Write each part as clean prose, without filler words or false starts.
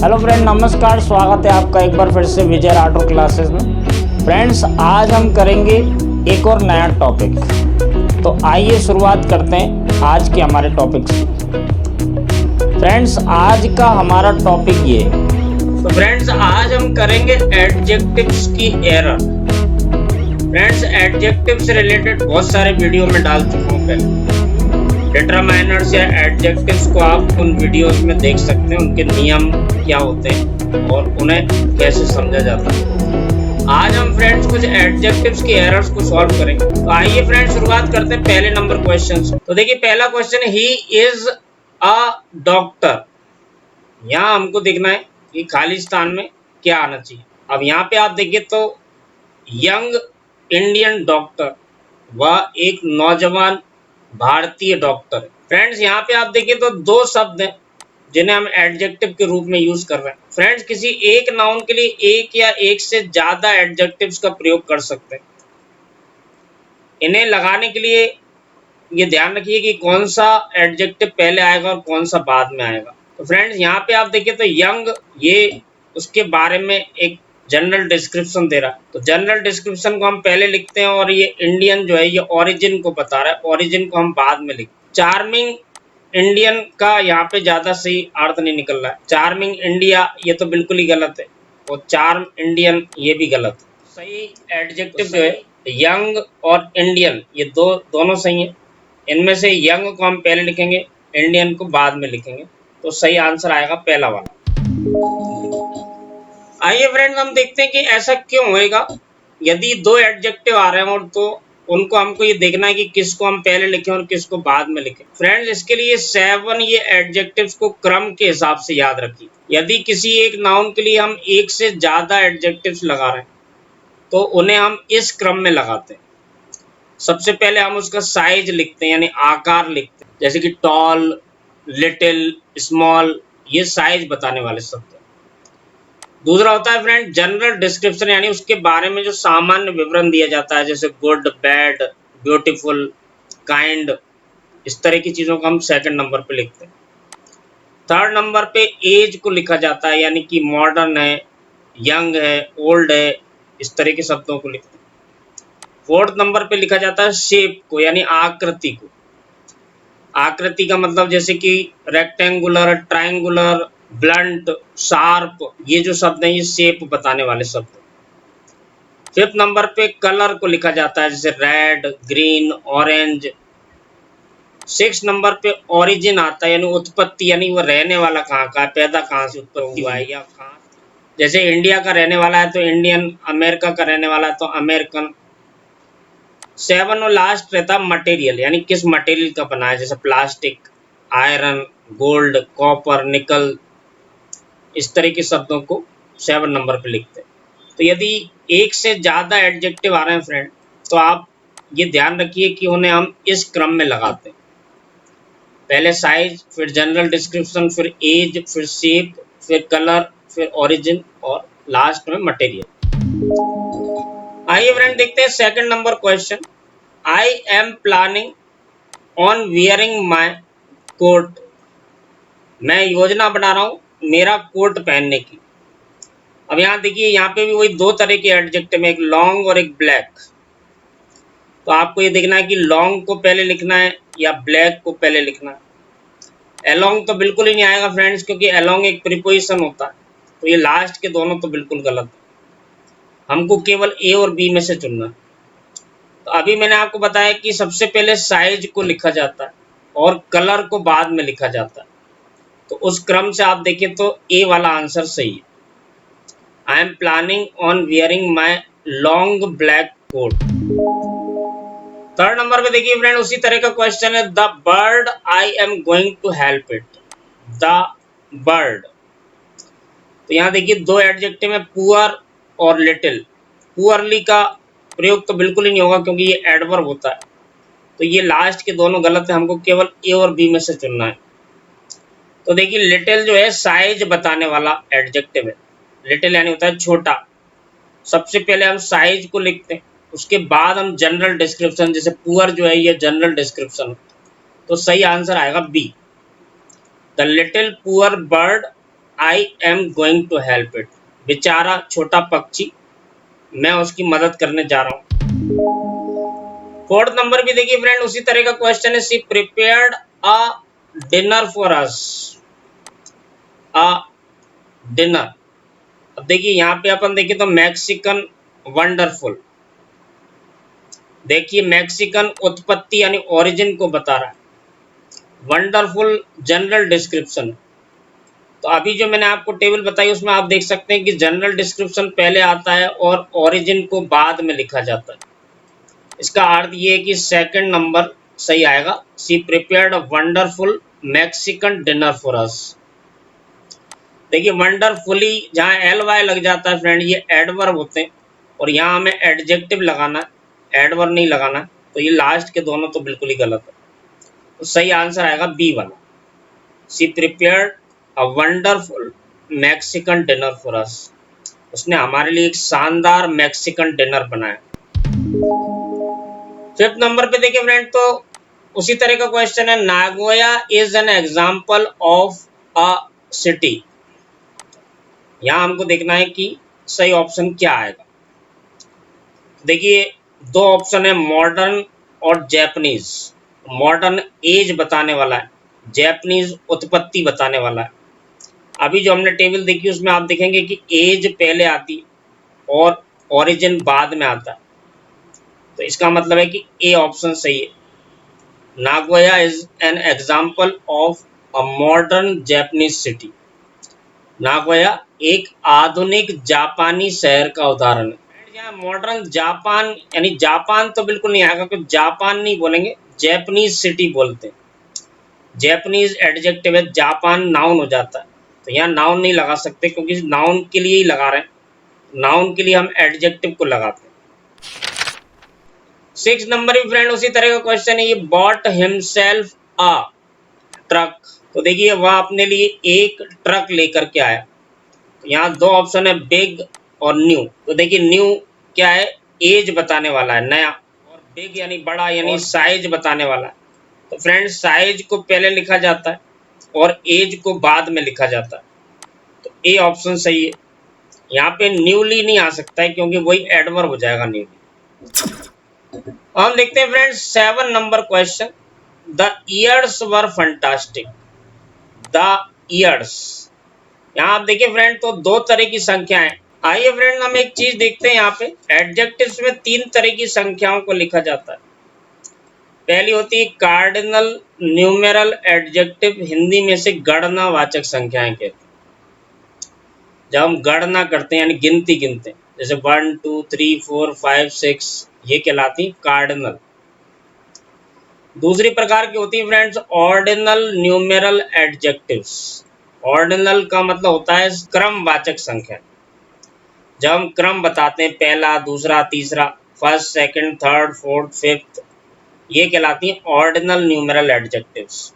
Hello friend, नमस्कार। स्वागत है आपका एक बार फिर से विजय राठौर क्लासेस में। फ्रेंड्स, आज हम करेंगे एक और नया टॉपिक। तो आइए शुरुआत करते हैं आज के हमारे टॉपिक से। फ्रेंड्स, आज का हमारा टॉपिक ये है। तो फ्रेंड्स, आज हम करेंगे एडजेक्टिव्स की एरर। फ्रेंड्स, एडजेक्टिव से रिलेटेड बहुत सारे वीडियो में डाल चुका हूँ पहले। डिटरमाइनर्स या एडजेक्टिव्स को आप उन वीडियोस में देख सकते हैं, उनके नियम क्या होते हैं और उन्हें कैसे समझा जाता है। आज हम फ्रेंड्स कुछ एडजेक्टिव्स की एरर्स को सॉल्व करेंगे। तो आइए फ्रेंड्स शुरुआत करते हैं पहले नंबर क्वेश्चन से। तो देखिए, पहला question, he is a doctor. यहाँ हमको देखना है कि खाली स्थान में क्या आना चाहिए। अब यहाँ पे आप देखिए तो यंग इंडियन डॉक्टर, वह एक नौजवान भारतीय डॉक्टर है। फ्रेंड्स, यहाँ पे आप देखिए तो दो शब्द हैं जिन्हें हम एडजेक्टिव के रूप में यूज कर रहे हैं। फ्रेंड्स, किसी एक नाउन के लिए एक या एक से ज्यादा एडजेक्टिव्स का प्रयोग कर सकते हैं। इन्हें लगाने के लिए ये ध्यान रखिए कि कौन सा एडजेक्टिव पहले आएगा और कौन सा बाद में आएगा। तो फ्रेंड्स, यहाँ पे आप देखिए तो यंग, ये उसके बारे में एक जनरल डिस्क्रिप्शन दे रहा है। तो जनरल डिस्क्रिप्शन को हम पहले लिखते हैं और ये इंडियन जो है ये ओरिजिन को बता रहा है, ओरिजिन को हम बाद में लिखते हैं। चार्मिंग इंडियन का यहाँ पे ज्यादा सही अर्थ नहीं निकल रहा है। चार्मिंग इंडिया ये तो बिल्कुल ही गलत है, और चार्म इंडियन ये भी गलत है। सही एडजेक्टिव जो है यंग और इंडियन, ये दोनों सही है। इनमें से यंग को हम पहले लिखेंगे, इंडियन को बाद में लिखेंगे, तो सही आंसर आएगा पहला वाला। आइए फ्रेंड्स, हम देखते हैं कि ऐसा क्यों होएगा। यदि दो एडजेक्टिव आ रहे हैं और तो उनको हमको ये देखना है कि किसको हम पहले लिखें और किसको बाद में लिखें। फ्रेंड्स, इसके लिए 7 ये एडजेक्टिव्स को क्रम के हिसाब से याद रखिए। यदि किसी एक नाउन के लिए हम एक से ज्यादा एडजेक्टिव्स लगा रहे हैं तो उन्हें हम इस क्रम में लगाते हैं। सबसे पहले हम उसका साइज लिखते हैं, यानी आकार लिखते हैं, जैसे कि टॉल, लिटिल, स्मॉल, ये साइज बताने वाले शब्द। दूसरा होता है फ्रेंड जनरल डिस्क्रिप्शन, यानी उसके बारे में जो सामान्य विवरण दिया जाता है, जैसे गुड, बैड, ब्यूटीफुल, काइंड, इस तरह की चीजों को हम सेकंड नंबर पे लिखते हैं। थर्ड नंबर पे एज को लिखा जाता है, यानी कि मॉडर्न है, यंग है, ओल्ड है, इस तरह के शब्दों को लिखते हैं। फोर्थ नंबर पे लिखा जाता है शेप को, यानी आकृति को। आकृति का मतलब जैसे कि रेक्टेंगुलर, ट्रायंगुलर, ब्लंट, शार्प, ये जो शब्द हैं ये शेप बताने वाले शब्द। फिफ्थ नंबर पे कलर को लिखा जाता है, जैसे red, green, orange. Six number पे ओरिजिन आता है, यानी उत्पत्ति, यानी वो रहने वाला कहाँ का है, पैदा कहाँ से उत्पत्ति हुआ है या कहाँ। जैसे इंडिया का रहने वाला है तो इंडियन, अमेरिका का रहने वाला है तो अमेरिकन। 7 और लास्ट रहता है मटेरियल, यानी किस मटेरियल का बना है, जैसे प्लास्टिक, आयरन, गोल्ड, कॉपर, निकल, इस तरह के शब्दों को 7 नंबर पे लिखते हैं। तो यदि एक से ज्यादा एडजेक्टिव आ रहे हैं फ्रेंड, तो आप ये ध्यान रखिए कि उन्हें हम इस क्रम में लगाते हैं। पहले साइज, फिर जनरल डिस्क्रिप्शन, फिर एज, फिर शेप, फिर कलर, फिर ओरिजिन और लास्ट में मटेरियल। आइए फ्रेंड देखते हैं second number question. I am planning on wearing my coat. मैं योजना बना रहा हूं मेरा कोट पहनने की। अब यहाँ देखिए, यहाँ पे भी वही दो तरह के एडजेक्टिव, एक लॉन्ग और एक ब्लैक। तो आपको ये देखना है कि लॉन्ग को पहले लिखना है या ब्लैक को पहले लिखना है। अलोंग तो बिल्कुल ही नहीं आएगा फ्रेंड्स, क्योंकि अलोंग एक प्रीपोजिशन होता है। तो ये लास्ट के दोनों तो बिल्कुल गलत है। हमको केवल ए और बी में से चुनना है। तो अभी मैंने आपको बताया कि सबसे पहले साइज को लिखा जाता है और कलर को बाद में लिखा जाता है। तो उस क्रम से आप देखें तो ए वाला आंसर सही है। I am planning on wearing my long black coat. Third number पे देखिए फ्रेंड, उसी तरह का क्वेश्चन है, the bird I am going to help it. The bird, तो यहाँ देखिए दो एडजेक्टिव है, पुअर और लिटिल। पुअरली का प्रयोग तो बिल्कुल ही नहीं होगा क्योंकि ये एडवर्ब होता है। तो ये लास्ट के दोनों गलत है, हमको केवल ए और बी में से चुनना है। तो देखिए लिटिल जो है साइज बताने वाला एडजेक्टिव है। लिटिल यानी होता है छोटा। सबसे पहले हम साइज को लिखते हैं, उसके बाद हम जनरल डिस्क्रिप्शन, जैसे पुअर जो है ये जनरल डिस्क्रिप्शन। तो सही आंसर आएगा B. The little poor bird I am going to help it. बेचारा छोटा पक्षी, मैं उसकी मदद करने जा रहा हूँ। फोर्थ नंबर भी देखिए फ्रेंड, उसी तरह का क्वेश्चन है। She prepared a dinner for us, a dinner. अब देखिए यहाँ पे अपन देखिए तो मैक्सिकन वंडरफुल, देखिए मैक्सिकन उत्पत्ति यानी ओरिजिन को बता रहा है, वंडरफुल जनरल डिस्क्रिप्शन। तो अभी जो मैंने आपको टेबल बताई उसमें आप देख सकते हैं कि जनरल डिस्क्रिप्शन पहले आता है और ओरिजिन को बाद में लिखा जाता है। इसका अर्थ ये है कि सेकंड नंबर सही आएगा। She prepared a wonderful Mexican dinner for us. देखिए वंडरफुली जहाँ एल वाई लग जाता है फ्रेंड, ये एडवर्ब होते हैं और यहाँ हमें एडजेक्टिव लगाना है, एडवर्ब नहीं लगाना। तो ये लास्ट के दोनों तो बिल्कुल ही गलत है। तो सही आंसर आएगा बी वाला। She prepared a wonderful Mexican dinner for us. उसने हमारे लिए एक शानदार मैक्सिकन डिनर बनाया। फिफ्थ नंबर पे देखिए फ्रेंड, तो उसी तरह का क्वेश्चन है। Nagoya is an example of a city. यहाँ हमको देखना है कि सही ऑप्शन क्या आएगा। देखिए दो ऑप्शन है, मॉडर्न और जैपनीज। मॉडर्न एज बताने वाला है, जैपनीज उत्पत्ति बताने वाला है। अभी जो हमने टेबल देखी उसमें आप देखेंगे कि एज पहले आती और ओरिजिन बाद में आता है। तो इसका मतलब है कि ए ऑप्शन सही है। Nagoya is an example of a modern Japanese city. Nagoya एक आधुनिक जापानी शहर का उदाहरण है। यहाँ मॉडर्न जापान यानी जापान तो बिल्कुल नहीं आएगा, क्योंकि जापान नहीं बोलेंगे, जैपनीज सिटी बोलते हैं। जैपनीज एडजेक्टिव है, जापान नाउन हो जाता है। तो यहाँ नाउन नहीं लगा सकते क्योंकि नाउन के लिए ही लगा रहे हैं। नाउन के लिए हम एडजेक्टिव को लगाते हैं। 6 नंबर भी फ्रेंड उसी तरह का क्वेश्चन है। ये बॉट हिमसेल्फ अ ट्रक। तो देखिए वह अपने लिए एक ट्रक लेकर के आया। यहाँ दो ऑप्शन है, बिग और न्यू। तो देखिए न्यू क्या है, एज बताने वाला है, नया। और बिग यानी बड़ा, यानी साइज बताने वाला है। तो फ्रेंड साइज को पहले लिखा जाता है और एज को बाद में लिखा जाता है। तो ए ऑप्शन सही है। यहाँ पे न्यूली नहीं आ सकता है क्योंकि वही एडवर्ब हो जाएगा न्यूली। हम देखते हैं friend 7 number question. The years were fantastic. The years, यहाँ आप देखिए फ्रेंड तो दो तरह की संख्या है। आइए फ्रेंड हम एक चीज देखते हैं। यहाँ पे एडजेक्टिव्स में 3 तरह की संख्याओं को लिखा जाता है। पहली होती है कार्डिनल न्यूमेरल एडजेक्टिव, हिंदी में से गणनावाचक संख्याएं कहते हैं। जब हम गणना करते हैं यानी गिनती गिनते हैं, जैसे 1 2 3 4 5 6, ये कहलाती कार्डिनल। दूसरी प्रकार की होती है friends ordinal numeral adjectives. Ordinal का मतलब होता है क्रमवाचक संख्या। जब हम क्रम बताते हैं, पहला दूसरा तीसरा, first second third fourth fifth, ये कहलाती हैं ऑर्डिनल न्यूमेरल एडजेक्टिव्स।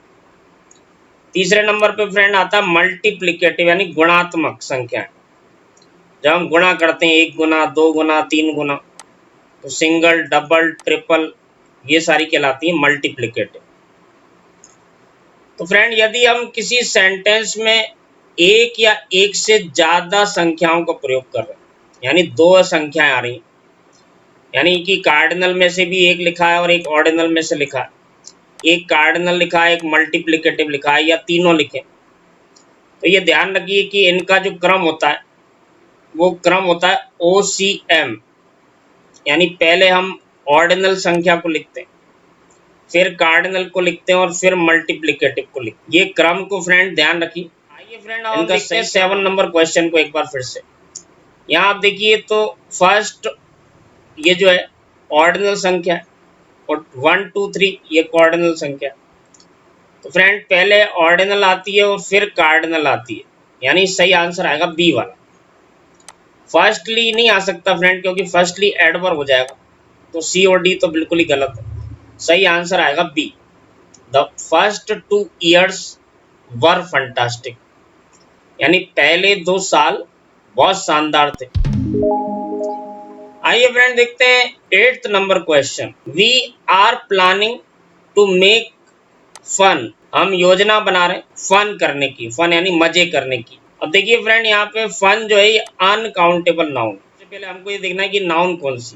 तीसरे नंबर पे फ्रेंड आता है मल्टीप्लिकेटिव यानी गुणात्मक संख्या। जब हम गुणा करते हैं 1 गुना 2 गुना 3 गुना, तो सिंगल डबल ट्रिपल, ये सारी कहलाती है मल्टीप्लिकेटिव। तो फ्रेंड यदि हम किसी सेंटेंस में एक या एक से ज्यादा संख्याओं का प्रयोग कर रहे हैं, यानी दो संख्याएं आ रही, यानी कि कार्डिनल में से भी एक लिखा है और एक ऑर्डिनल में से लिखा है, एक कार्डिनल लिखा है एक मल्टीप्लिकेटिव लिखा है, या तीनों लिखे, तो ये ध्यान रखिए कि इनका जो क्रम होता है वो क्रम होता है OCM, यानी पहले हम ऑर्डिनल संख्या को लिखते हैं, फिर कार्डिनल को लिखते हैं और फिर मल्टीप्लिकेटिव को लिखते हैं। ये क्रम को फ्रेंड ध्यान रखिए। आइए फ्रेंड हम देखते हैं 7 नंबर क्वेश्चन को एक बार फिर से। यहाँ आप देखिए तो फर्स्ट ये जो है ऑर्डिनल संख्या है और 1 2 3 ये कार्डिनल संख्या। तो फ्रेंड पहले ऑर्डिनल आती है और फिर कार्डिनल आती है, यानी सही आंसर आएगा बी वाला। फर्स्टली नहीं आ सकता फ्रेंड क्योंकि फर्स्टली एडवर्ब हो जाएगा, तो सी और डी तो बिल्कुल ही गलत है। सही आंसर आएगा B. The first 2 years were fantastic, यानी पहले 2 साल बहुत शानदार थे। आइए फ्रेंड देखते हैं 8th number question. We are planning to make fun. हम योजना बना रहे हैं फन करने की, फन यानी मजे करने की। अब देखिए फ्रेंड, यहाँ पे फन जो है ये अनकाउंटेबल नाउन। सबसे पहले हमको ये देखना है कि नाउन कौन सी,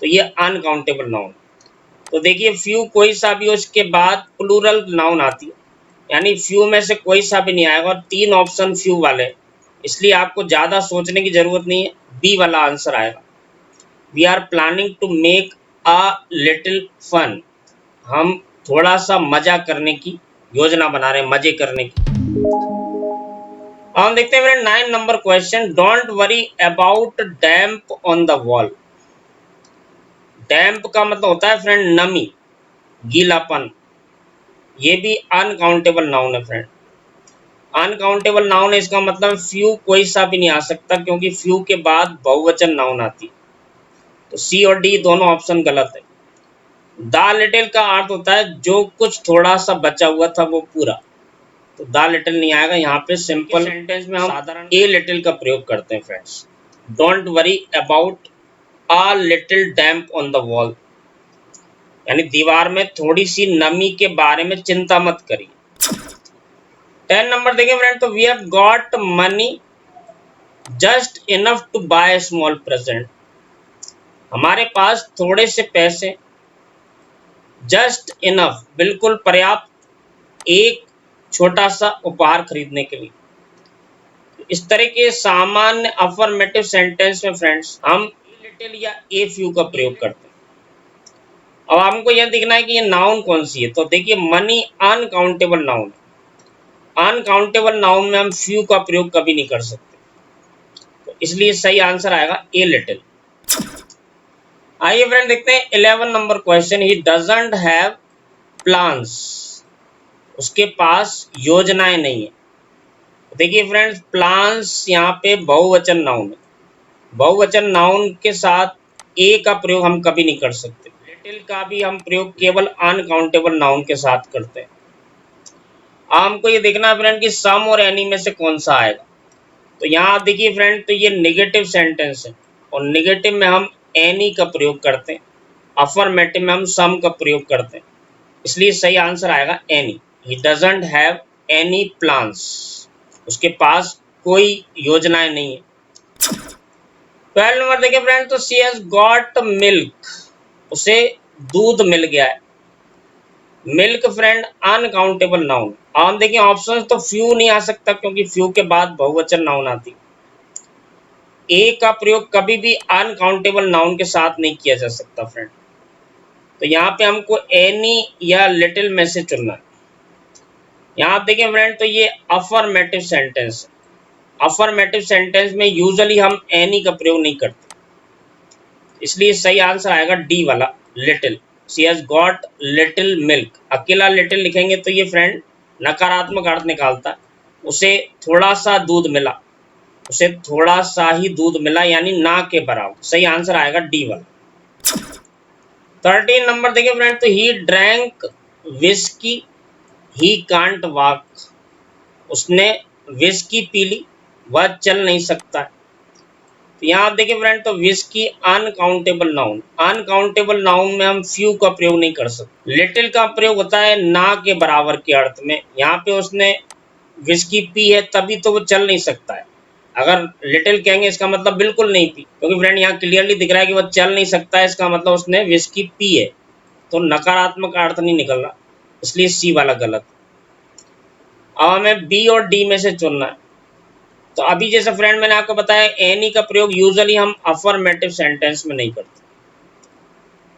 तो ये अनकाउंटेबल नाउन। तो देखिए फ्यू कोई सा भी हो, उसके बाद प्लूरल नाउन आती है, यानी फ्यू में से कोई सा भी नहीं आएगा, और 3 ऑप्शन फ्यू वाले, इसलिए आपको ज़्यादा सोचने की ज़रूरत नहीं है, बी वाला आंसर आएगा। We are planning to make a little fun, हम थोड़ा सा मजा करने की योजना बना रहे हैं, मजे करने की। हम देखते हैं friend 9 number question, don't worry about damp on the wall. Damp का मतलब होता है फ्रेंड नमी, गीलापन। ये भी अनकाउंटेबल नाउन है फ्रेंड। अनकाउंटेबल नाउन है, इसका मतलब फ्यू कोई सा भी नहीं आ सकता, क्योंकि फ्यू के बाद बहुवचन नाउन आती है। तो सी और डी दोनों ऑप्शन गलत है। द लिटिल का अर्थ होता है जो कुछ थोड़ा सा बचा हुआ था वो पूरा, तो द लिटिल नहीं आएगा। यहाँ पे सिंपल सेंटेंस में हम साधारण ए लिटिल का प्रयोग करते हैं friends. Don't worry about a little damp on the wall, यानी दीवार में थोड़ी सी नमी के बारे में चिंता मत करिए। 10 नंबर देखें फ्रेंड, तो we have got money just enough to buy small present. हमारे पास थोड़े से पैसे, जस्ट इनफ बिल्कुल पर्याप्त, एक छोटा सा उपहार खरीदने के लिए। इस तरह के सामान्य अफर्मेटिव सेंटेंस में फ्रेंड्स हम लिटिल या ए फ्यू का प्रयोग करते हैं। अब हमको यह देखना है कि ये नाउन कौन सी है। तो देखिए money uncountable noun, uncountable noun में हम फ्यू का प्रयोग कभी नहीं कर सकते, तो इसलिए सही आंसर आएगा ए लिटिल। आइए फ्रेंड देखते हैं 11 number question, he doesn't have plans, उसके पास योजनाएं नहीं है। देखिए फ्रेंड्स, प्लान्स यहाँ पे बहुवचन नाउन है, बहुवचन नाउन के साथ ए का प्रयोग हम कभी नहीं कर सकते। लिटिल का भी हम प्रयोग केवल अनकाउंटेबल नाउन के साथ करते हैं। हमको ये देखना है फ्रेंड कि सम और एनी में से कौन सा आएगा। तो यहाँ देखिए फ्रेंड, तो ये नेगेटिव सेंटेंस है, और नेगेटिव में हम एनी का प्रयोग करते हैं, अफर्मेटिव में हम सम का प्रयोग करते हैं, इसलिए सही आंसर आएगा any. He doesn't have any plans, उसके पास कोई योजनाएं नहीं है। 12 नंबर देखिए फ्रेंड, तो शी हैज गॉट मिल्क, उसे दूध मिल गया है। Milk friend uncountable noun. हम देखिए ऑप्शन, तो फ्यू नहीं आ सकता क्योंकि फ्यू के बाद बहुवचन नाउन आती। ए का प्रयोग कभी भी अनकाउंटेबल नाउन के साथ नहीं किया जा सकता फ्रेंड। तो यहाँ पे हमको एनी या लिटिल में से चुनना है। यहाँ देखिए फ्रेंड, तो ये अफर्मेटिव सेंटेंस है, अफर्मेटिव सेंटेंस में यूजुअली हम एनी का प्रयोग नहीं करते, इसलिए सही आंसर आएगा डी वाला little. She has got little milk, अकेला लिटिल लिखेंगे तो ये फ्रेंड नकारात्मक अर्थ निकालता है, उसे थोड़ा सा दूध मिला, उसे थोड़ा सा ही दूध मिला, यानी ना के बराबर। सही आंसर आएगा डी वाला। 13 नंबर देखिए फ्रेंड, तो he drank whisky he can't walk, उसने विस्की पी ली, वह चल नहीं सकता। तो यहाँ देखिए फ्रेंड, तो whisky uncountable noun, uncountable noun में हम फ्यू का प्रयोग नहीं कर सकते। लिटिल का प्रयोग होता है ना के बराबर के अर्थ में। यहाँ पे उसने विस्की पी है तभी तो वो चल नहीं सकता है। अगर लिटिल कहेंगे इसका मतलब बिल्कुल नहीं पी, क्योंकि फ्रेंड यहाँ क्लियरली दिख रहा है कि वह चल नहीं सकता है, इसका मतलब उसने विस्की पी है, तो नकारात्मक अर्थ नहीं निकल रहा, इसलिए सी वाला गलत। अब हमें बी और डी में से चुनना है। तो अभी जैसे फ्रेंड मैंने आपको बताया एनी का प्रयोग यूजुअली हम अफर्मेटिव सेंटेंस में नहीं करते,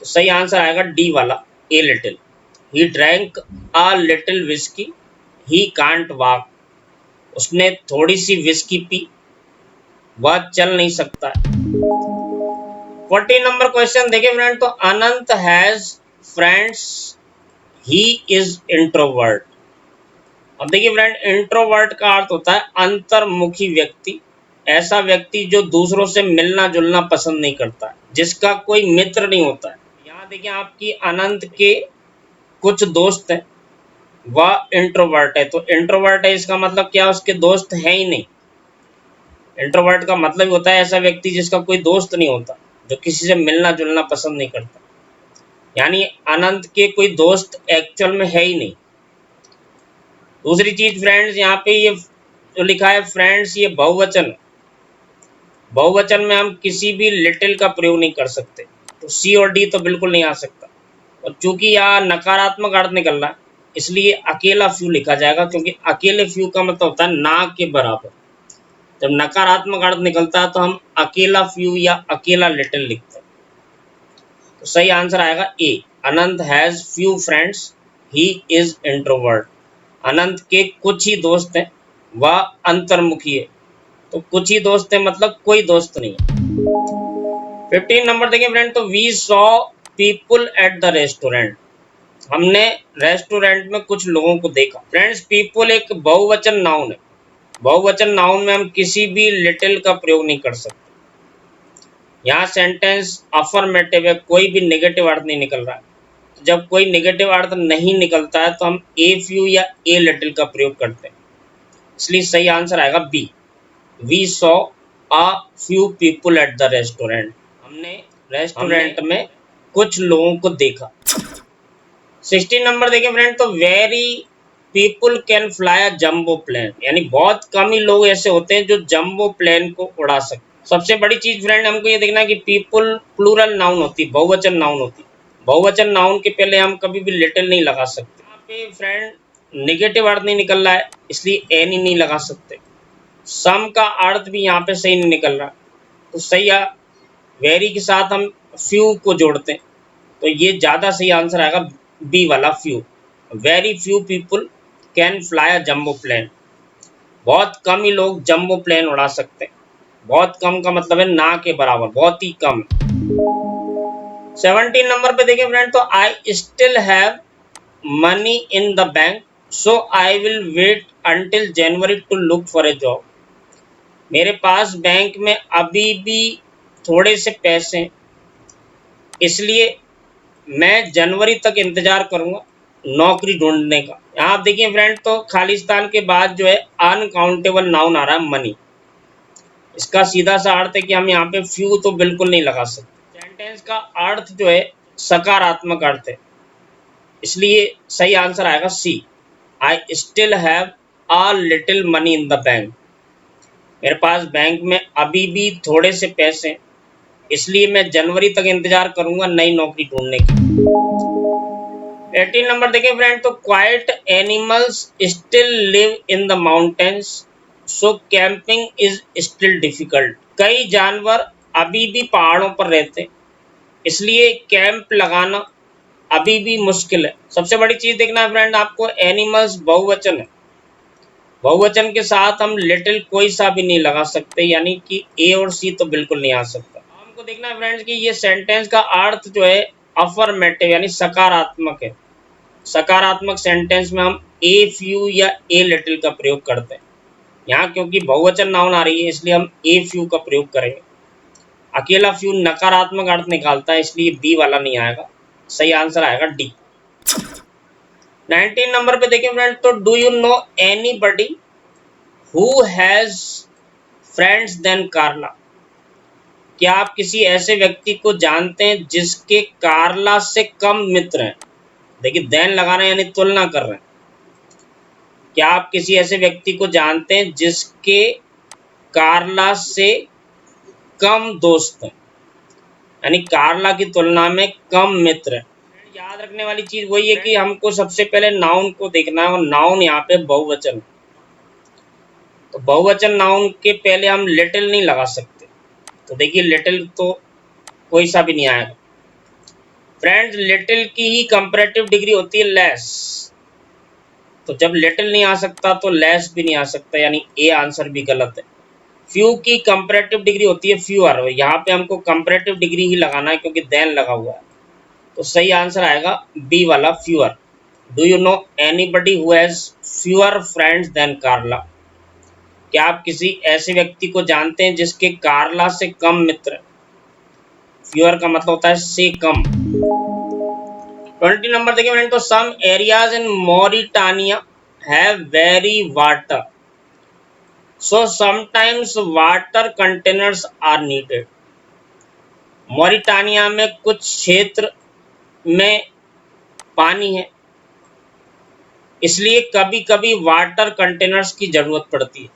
तो सही आंसर आएगा डी वाला a little. He drank a little whisky he can't walk, उसने थोड़ी सी विस्की पी, वह चल नहीं सकता है। 14 नंबर क्वेश्चन देखिए फ्रेंड, तो Anant has friends he is introvert. अब देखिए फ्रेंड, इंट्रोवर्ट का अर्थ होता है अंतर्मुखी व्यक्ति, ऐसा व्यक्ति जो दूसरों से मिलना जुलना पसंद नहीं करता है, जिसका कोई मित्र नहीं होता है। यहाँ देखिए आपकी अनंत के कुछ दोस्त हैं, वह इंट्रोवर्ट है, तो इंट्रोवर्ट है इसका मतलब क्या, उसके दोस्त है ही नहीं। इंट्रोवर्ट का मतलब होता है ऐसा व्यक्ति जिसका कोई दोस्त नहीं होता, जो किसी से मिलना जुलना पसंद नहीं करता, यानी अनंत के कोई दोस्त एक्चुअल में है ही नहीं। दूसरी चीज फ्रेंड्स, यहाँ पे ये जो लिखा है फ्रेंड्स ये बहुवचन, बहुवचन में हम किसी भी लिटिल का प्रयोग नहीं कर सकते, तो सी और डी तो बिल्कुल नहीं आ सकता। और चूंकि यहाँ नकारात्मक अर्थ निकल रहा है इसलिए अकेला फ्यू लिखा जाएगा, क्योंकि अकेले फ्यू का मतलब होता है ना के बराबर। जब नकारात्मक अर्थ निकलता है तो हम अकेला फ्यू या अकेला लिटिल लिखते हैं। तो सही आंसर आएगा A, Anant has few friends, he is introvert. Anant के कुछ ही दोस्त हैं, वह अंतर्मुखी है। तो कुछ ही दोस्त है मतलब कोई दोस्त नहीं है। 15 नंबर देखिए फ्रेंड, तो we saw people at the restaurant. हमने रेस्टोरेंट में कुछ लोगों को देखा। फ्रेंड्स पीपुल एक बहुवचन नाउन है, बहुवचन नाउन में हम किसी भी लिटिल का प्रयोग नहीं कर सकते। यहाँ सेंटेंस अफर्मेटिव है, कोई भी नेगेटिव अर्थ नहीं निकल रहा है। तो जब कोई नेगेटिव अर्थ नहीं निकलता है तो हम ए फ्यू या ए लिटिल का प्रयोग करते हैं, इसलिए सही आंसर आएगा B, we saw a few people at the restaurant. हमने रेस्टोरेंट में कुछ लोगों को देखा। 16 नंबर देखिए फ्रेंड, तो very people can fly a jumbo plane, यानी बहुत कम ही लोग ऐसे होते हैं जो जंबो प्लेन को उड़ा सकते। सबसे बड़ी चीज फ्रेंड हमको ये देखना है कि पीपुल प्लूरल नाउन होती, बहुवचन नाउन होती। बहुवचन नाउन के पहले हम कभी भी लिटिल नहीं लगा सकते। यहाँ पे फ्रेंड नेगेटिव अर्थ नहीं निकल रहा है इसलिए एनी नहीं लगा सकते। सम का अर्थ भी यहाँ पे सही नहीं निकल रहा, तो सही है वेरी के साथ हम फ्यू को जोड़ते हैं, तो ये ज़्यादा सही आंसर आएगा बी वाला few. Very few people can fly a jumbo plane, बहुत कम ही लोग जंबो प्लेन उड़ा सकते हैं। बहुत कम का मतलब है ना के बराबर, बहुत ही कम। 17 नंबर पे देखिए फ्रेंड, तो I still have money in the bank so I will wait until January to look for a job. मेरे पास बैंक में अभी भी थोड़े से पैसे हैं, इसलिए मैं जनवरी तक इंतजार करूंगा नौकरी ढूंढने का। यहाँ आप देखिए फ्रेंड, तो खालिस्तान के बाद जो है अनकाउंटेबल नाउन आ रहा है मनी। इसका सीधा सा अर्थ है कि हम यहाँ पे फ्यू तो बिल्कुल नहीं लगा सकते। सेंटेंस का अर्थ जो है सकारात्मक अर्थ है, इसलिए सही आंसर आएगा C, I still have a little money in the bank. मेरे पास बैंक में अभी भी थोड़े से पैसे हैं, इसलिए मैं जनवरी तक इंतजार करूंगा नई नौकरी ढूंढने की। 18 नंबर देखें फ्रेंड, तो quite animals still live in the mountains so camping is still difficult. कई जानवर अभी भी पहाड़ों पर रहते, इसलिए कैंप लगाना अभी भी मुश्किल है। सबसे बड़ी चीज देखना है फ्रेंड आपको, एनिमल्स बहुवचन है, बहुवचन के साथ हम लिटिल कोई सा भी नहीं लगा सकते, यानी कि ए और सी तो बिल्कुल नहीं आ सकता। हमको देखना है फ्रेंड्स कि ये सेंटेंस का अर्थ जो है अफर्मेटिव यानी सकारात्मक है। सकारात्मक सेंटेंस में हम ए फ्यू या ए लिटिल का प्रयोग करते हैं। यहाँ क्योंकि बहुवचन नाउन आ रही है इसलिए हम ए फ्यू का प्रयोग करेंगे। अकेला फ्यू नकारात्मक अर्थ निकालता है, इसलिए बी वाला नहीं आएगा, सही आंसर आएगा डी। 19 नंबर पे देखिए फ्रेंड, तो do you know anybody who has friends than Carla. क्या आप किसी ऐसे व्यक्ति को जानते हैं जिसके कार्ला से कम मित्र हैं। देखिए देन लगा रहे हैं यानी तुलना कर रहे हैं। क्या आप किसी ऐसे व्यक्ति को जानते हैं जिसके कार्ला से कम दोस्त हैं, यानी कार्ला की तुलना में कम मित्र हैं। याद रखने वाली चीज वही है कि हमको सबसे पहले नाउन को देखना है, और नाउन यहाँ पे बहुवचन, तो बहुवचन नाउन के पहले हम लिटिल नहीं लगा सकते। तो देखिए लिटिल तो कोई सा भी नहीं आएगा। फ्रेंड्स लिटिल की ही कंपैरेटिव डिग्री होती है लेस, तो जब लिटिल नहीं आ सकता तो लेस भी नहीं आ सकता, यानी ए आंसर भी गलत है। फ्यू की कंपैरेटिव डिग्री होती है फ्यूअर, यहाँ पे हमको कंपैरेटिव डिग्री ही लगाना है क्योंकि देन लगा हुआ है, तो सही आंसर आएगा बी वाला fewer. Do you know anybody who has fewer friends than Carla. क्या आप किसी ऐसे व्यक्ति को जानते हैं जिसके कार्ला से कम मित्र। फ्यूअर का मतलब होता है से कम। 20 नंबर देखिए फ्रेंड, तो some areas in Mauritania have very water so sometimes water containers are needed. Mauritania में कुछ क्षेत्र में पानी है, इसलिए कभी कभी वाटर कंटेनर्स की जरूरत पड़ती है।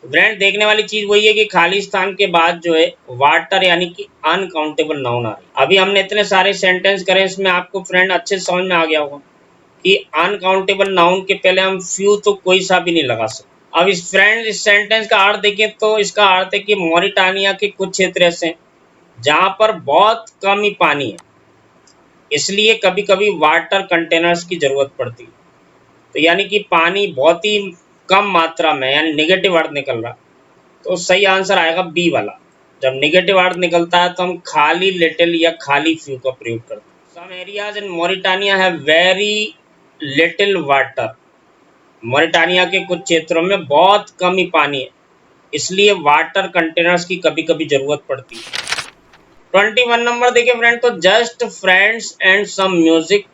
फ्रेंड देखने वाली चीज वही है कि खाली स्थान के बाद जो है वाटर यानी कि अनकाउंटेबल नाउन आ रही है। अभी हमने इतने सारे सेंटेंस करे, इसमें आपको फ्रेंड अच्छे से समझ में आ गया होगा कि अनकाउंटेबल नाउन के पहले हम फ्यू तो कोई सा भी नहीं लगा सकते। अब इस फ्रेंड इस सेंटेंस का अर्थ देखें तो इसका अर्थ है कि मॉरिटानिया के कुछ क्षेत्र ऐसे हैं जहां पर बहुत कम ही पानी है, इसलिए कभी कभी वाटर कंटेनर्स की जरूरत पड़ती है। तो यानी कि पानी बहुत ही कम मात्रा में, यानी निगेटिव अर्थ निकल रहा, तो सही आंसर आएगा बी वाला। जब निगेटिव अर्थ निकलता है तो हम खाली लिटिल या खाली फ्यू का प्रयोग करते हैं। सम एरियाज इन मॉरिटानिया है वेरी लिटिल वाटर। मॉरिटानिया के कुछ क्षेत्रों में बहुत कम ही पानी है, इसलिए वाटर कंटेनर्स की कभी कभी जरूरत पड़ती है। 21 नंबर देखिए फ्रेंड, तो just friends and some music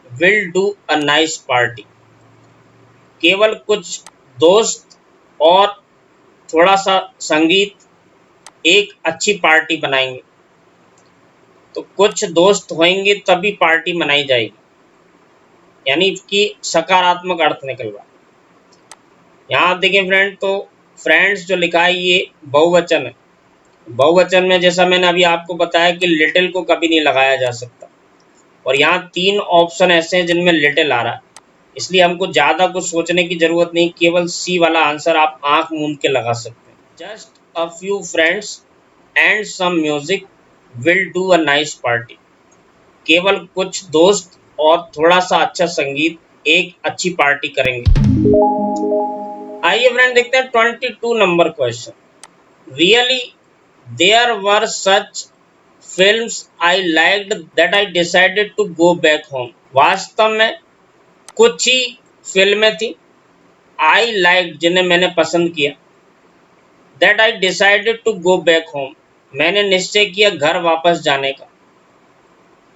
will do a nice party. केवल कुछ दोस्त और थोड़ा सा संगीत एक अच्छी पार्टी बनाएंगे। तो कुछ दोस्त होंगे तभी पार्टी मनाई जाएगी, यानी कि सकारात्मक अर्थ निकल रहा है। यहाँ आप देखें फ्रेंड, तो फ्रेंड्स जो लिखा है ये बहुवचन है। बहुवचन में जैसा मैंने अभी आपको बताया कि लिटिल को कभी नहीं लगाया जा सकता, और यहाँ 3 ऑप्शन ऐसे हैं जिनमें लिटिल आ रहा है, इसलिए हमको ज़्यादा कुछ सोचने की ज़रूरत नहीं, केवल सी वाला आंसर आप आंख मूंद के लगा सकते हैं। Just a few friends and some music will do a nice party. केवल कुछ दोस्त और थोड़ा सा अच्छा संगीत एक अच्छी पार्टी करेंगे। आइए फ्रेंड देखते हैं 22 number question. Really there were such films I liked that I decided to go back home. वास्तव में कुछ ही फिल्में थी आई लाइक्ड जिन्हें मैंने पसंद किया, that I decided to go back home मैंने निश्चय किया घर वापस जाने का।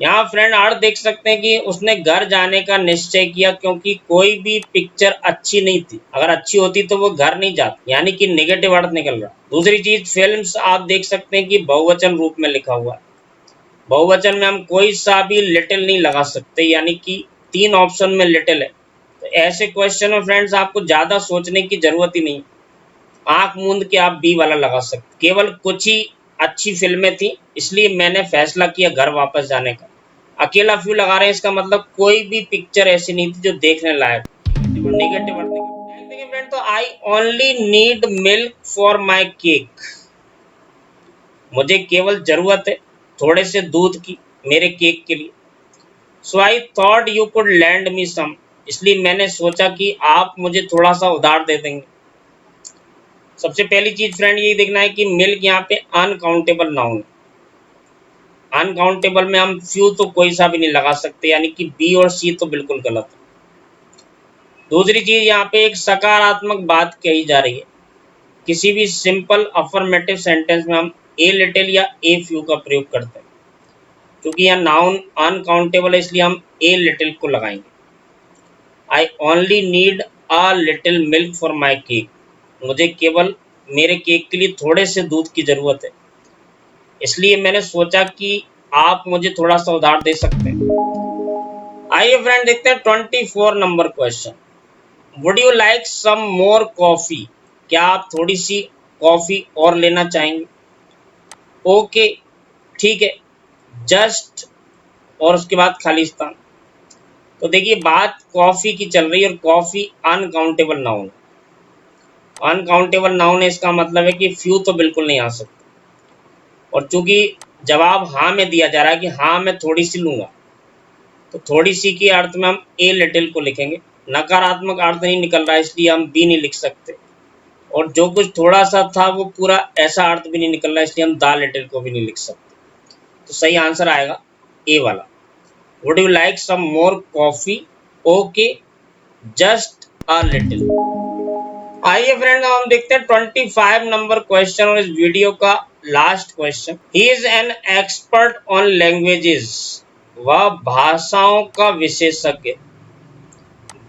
यहाँ फ्रेंड अर्थ देख सकते हैं कि उसने घर जाने का निश्चय किया क्योंकि कोई भी पिक्चर अच्छी नहीं थी। अगर अच्छी होती तो वो घर नहीं जाती, यानी कि नेगेटिव अर्थ निकल रहा। दूसरी चीज, फिल्म्स आप देख सकते हैं कि बहुवचन रूप में लिखा हुआ है। बहुवचन में हम कोई सा भी लिटिल नहीं लगा सकते, यानी कि 3 ऑप्शन में लिटिल है। तो ऐसे क्वेश्चन में फ्रेंड्स आपको ज्यादा सोचने की जरूरत ही नहीं, आंख मूंद के आप बी वाला लगा सकते। केवल कुछ ही अच्छी फिल्में थी इसलिए मैंने फैसला किया घर वापस जाने का। अकेला फ्यू लगा रहे हैं, इसका मतलब कोई भी पिक्चर ऐसी नहीं थी जो देखने लायक। नेगेटिव अर्थ देखिए फ्रेंड, तो I only need milk for my cake. मुझे केवल जरूरत है थोड़े से दूध की मेरे केक के लिए। So I thought you could lend me some. इसलिए मैंने सोचा कि आप मुझे थोड़ा सा उधार दे देंगे। सबसे पहली चीज फ्रेंड यही देखना है कि मिल्क यहाँ पे अनकाउंटेबल नाउन है। अनकाउंटेबल में हम फ्यू तो कोई सा भी नहीं लगा सकते, यानी कि बी और सी तो बिल्कुल गलत है। दूसरी चीज, यहाँ पे एक सकारात्मक बात कही जा रही है। किसी भी सिंपल अफर्मेटिव सेंटेंस में हम ए लिटिल या ए फ्यू का प्रयोग करते हैं। क्योंकि यहाँ नाउन अनकाउंटेबल है इसलिए हम ए लिटिल को लगाएंगे। I only need a little milk for my cake. मुझे केवल मेरे केक के लिए थोड़े से दूध की जरूरत है, इसलिए मैंने सोचा कि आप मुझे थोड़ा सा उधार दे सकते हैं। आइए फ्रेंड देखते हैं 24 number question. Would you like some more coffee. क्या आप थोड़ी सी कॉफी और लेना चाहेंगे। ओके ठीक है, जस्ट और उसके बाद खाली स्थान। तो देखिए बात कॉफी की चल रही है और coffee uncountable noun. Uncountable noun है, इसका मतलब है कि फ्यू तो बिल्कुल नहीं आ सकता। और चूंकि जवाब हाँ में दिया जा रहा है कि हाँ मैं थोड़ी सी लूंगा, तो थोड़ी सी के अर्थ में हम ए लिटिल को लिखेंगे। नकारात्मक अर्थ नहीं निकल रहा है इसलिए हम बी नहीं लिख सकते, और जो कुछ थोड़ा सा था वो पूरा ऐसा अर्थ भी नहीं निकल रहा है इसलिए हम द लिटिल को भी नहीं लिख सकते। तो सही आंसर आएगा ए वाला। Would you like some more coffee. Okay just a little. आइए फ्रेंड हम देखते हैं 25 नंबर क्वेश्चन और इस वीडियो का last question. He is an expert on languages. वह भाषाओं का विशेषज्ञ।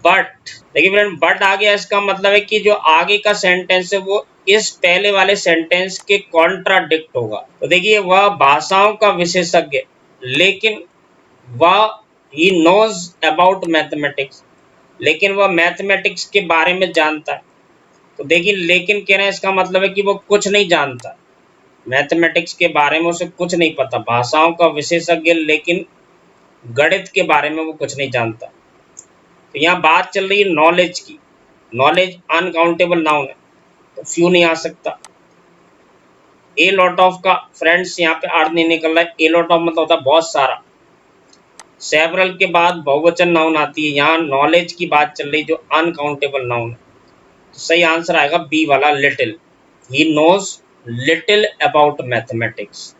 बट देखिए फ्रेंड, बट आ गया, इसका मतलब है कि जो आगे का सेंटेंस है वो इस पहले वाले सेंटेंस के कॉन्ट्राडिक्ट होगा। तो देखिए वह भाषाओं का विशेषज्ञ, लेकिन वह ही नोज अबाउट मैथमेटिक्स, लेकिन वह मैथमेटिक्स के बारे में जानता है। तो देखिए, लेकिन कहना है इसका मतलब है कि वो कुछ नहीं जानता, मैथमेटिक्स के बारे में उसे कुछ नहीं पता, भाषाओं का विशेषज्ञ लेकिन गणित के बारे में वो कुछ नहीं जानता। तो यहाँ बात चल रही है नॉलेज की। नॉलेज अनकाउंटेबल नाउन है, तो फ्यू नहीं आ सकता। ए लॉट ऑफ का फ्रेंड्स यहाँ पे अर्थ नहीं निकल रहा है। ए लॉट ऑफ मतलब होता है बहुत सारा। सेवरल के बाद बहुवचन नाउन आती है, यहाँ नॉलेज की बात चल रही जो अनकाउंटेबल नाउन है। तो सही आंसर आएगा बी वाला, little. He knows little about mathematics.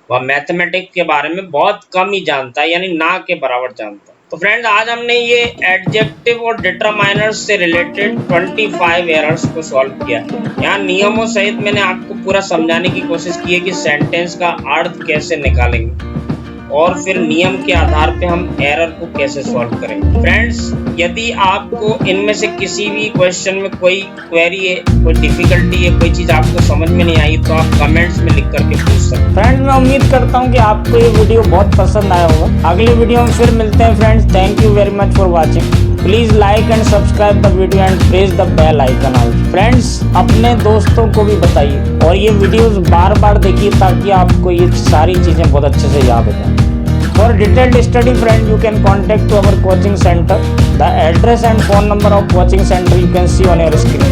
वह मैथमेटिक्स के बारे में बहुत कम ही जानता है, यानी ना के बराबर जानता है। तो फ्रेंड्स, आज हमने ये एडजेक्टिव और डिटरमाइनर्स से रिलेटेड 25 एरर्स को सॉल्व किया। यहाँ नियमों सहित मैंने आपको पूरा समझाने की कोशिश की है कि सेंटेंस का अर्थ कैसे निकालेंगे और फिर नियम के आधार पे हम एरर को कैसे सॉल्व करेंगे। फ्रेंड्स, यदि आपको इनमें से किसी भी क्वेश्चन में कोई क्वेरी है, कोई डिफिकल्टी है, कोई चीज़ आपको समझ में नहीं आई, तो आप कमेंट्स में लिख करके पूछ सकते हैं। फ्रेंड्स, मैं उम्मीद करता हूँ कि आपको ये वीडियो बहुत पसंद आया होगा। अगली वीडियो में फिर मिलते हैं friends. Thank you very much for watching. Please like and subscribe the video and press the bell icon also. Friends, अपने दोस्तों को भी बताइए और ये वीडियोस बार बार देखिए ताकि आपको ये सारी चीज़ें बहुत अच्छे से याद हो जाए। For detailed study, friend, you can contact to our coaching center. The address and phone number of coaching center you can see on your screen.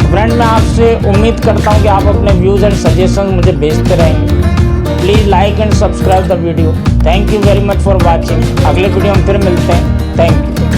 Friend, मैं आपसे उम्मीद करता हूँ कि आप अपने व्यूज एंड सजेशन मुझे भेजते रहेंगे। Please like and subscribe the video. Thank you very much for watching. अगले वीडियो में फिर मिलते हैं। Thank you.